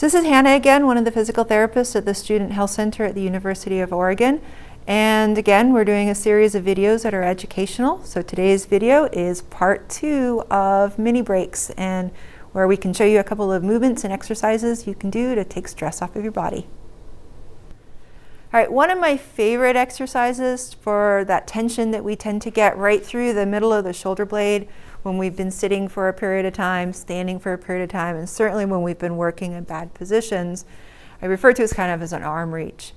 So this is Hannah again, one of the physical therapists at the Student Health Center at the University of Oregon. And again, we're doing a series of videos that are educational. So today's video is part 2 of mini breaks, and where we can show you a couple of movements and exercises you can do to take stress off of your body. All right, one of my favorite exercises for that tension that we tend to get right through the middle of the shoulder blade when we've been sitting for a period of time, standing for a period of time, and certainly when we've been working in bad positions, I refer to as kind of as an arm reach.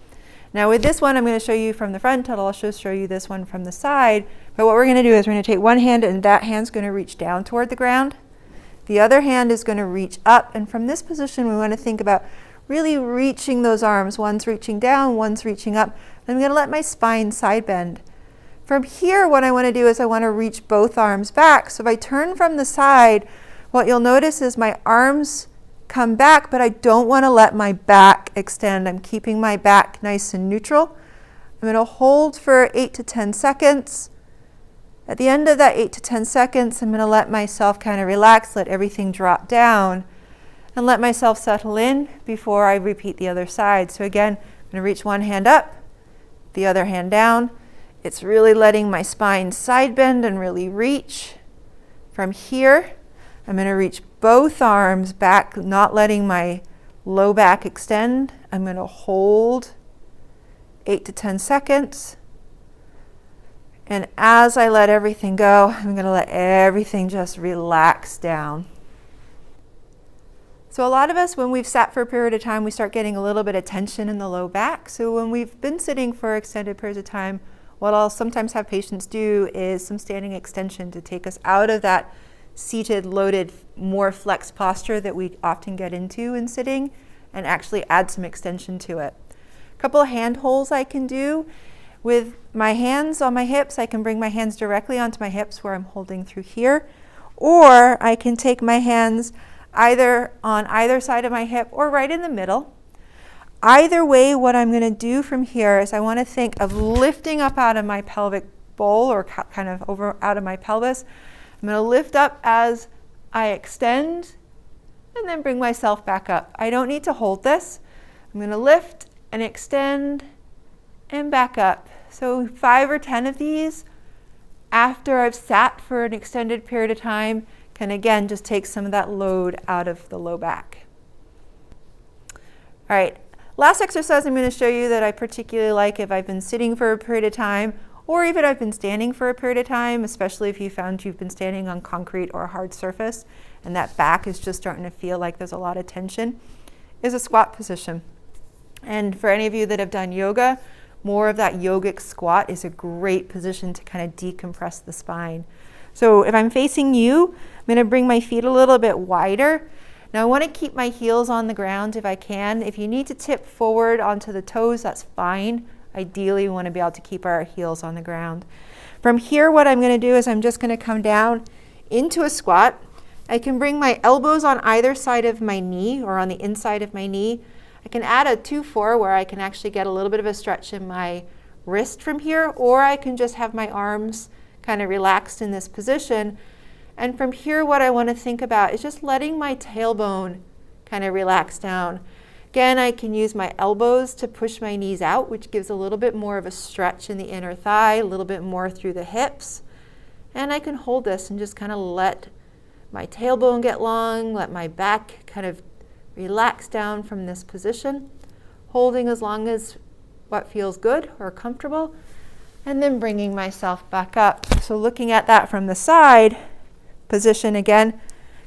Now with this one, I'm going to show you from the front, I'll also show you this one from the side, but what we're going to do is we're going to take one hand and that hand's going to reach down toward the ground. The other hand is going to reach up, and from this position we want to think about really reaching those arms. One's reaching down, one's reaching up. I'm going to let my spine side bend. From here, what I want to do is I want to reach both arms back. So if I turn from the side, what you'll notice is my arms come back, but I don't want to let my back extend. I'm keeping my back nice and neutral. I'm going to hold for 8 to 10 seconds. At the end of that 8 to 10 seconds, I'm going to let myself kind of relax, let everything drop down, and let myself settle in before I repeat the other side. So again, I'm going to reach one hand up, the other hand down. It's really letting my spine side bend and really reach. From here, I'm going to reach both arms back, not letting my low back extend. I'm going to hold 8 to 10 seconds. And as I let everything go, I'm going to let everything just relax down. So a lot of us, when we've sat for a period of time, we start getting a little bit of tension in the low back. So when we've been sitting for extended periods of time, what I'll sometimes have patients do is some standing extension to take us out of that seated, loaded, more flexed posture that we often get into in sitting, and actually add some extension to it. A couple of hand holds I can do. With my hands on my hips, I can bring my hands directly onto my hips where I'm holding through here, or I can take my hands either on either side of my hip or right in the middle. Either way, what I'm going to do from here is I want to think of lifting up out of my pelvic bowl, or kind of over out of my pelvis. I'm going to lift up as I extend and then bring myself back up. I don't need to hold this. I'm going to lift and extend and back up. So 5 or 10 of these after I've sat for an extended period of time can again just take some of that load out of the low back. All right. Last exercise I'm going to show you that I particularly like if I've been sitting for a period of time, or even I've been standing for a period of time, especially if you found you've been standing on concrete or a hard surface and that back is just starting to feel like there's a lot of tension, is a squat position. And for any of you that have done yoga, more of that yogic squat is a great position to kind of decompress the spine. So if I'm facing you, I'm going to bring my feet a little bit wider. Now I want to keep my heels on the ground if I can. If you need to tip forward onto the toes, that's fine. Ideally, we want to be able to keep our heels on the ground. From here, what I'm going to do is I'm just going to come down into a squat. I can bring my elbows on either side of my knee or on the inside of my knee. I can add a 2-4 where I can actually get a little bit of a stretch in my wrist from here, or I can just have my arms kind of relaxed in this position. And from here, what I want to think about is just letting my tailbone kind of relax down. Again, I can use my elbows to push my knees out, which gives a little bit more of a stretch in the inner thigh, a little bit more through the hips. And I can hold this and just kind of let my tailbone get long, let my back kind of relax down from this position, holding as long as what feels good or comfortable, and then bringing myself back up. So looking at that from the side, position again,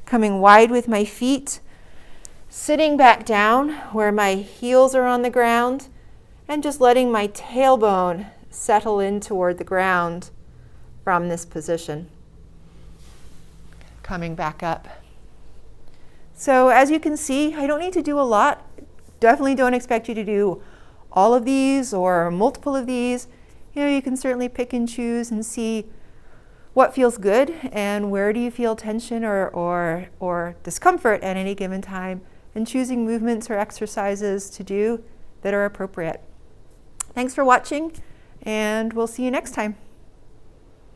coming wide with my feet, sitting back down where my heels are on the ground, and just letting my tailbone settle in toward the ground from this position. Coming back up. So as you can see, I don't need to do a lot. Definitely don't expect you to do all of these or multiple of these. You know, you can certainly pick and choose and see what feels good and where do you feel tension or discomfort at any given time, and choosing movements or exercises to do that are appropriate. Thanks for watching, and we'll see you next time.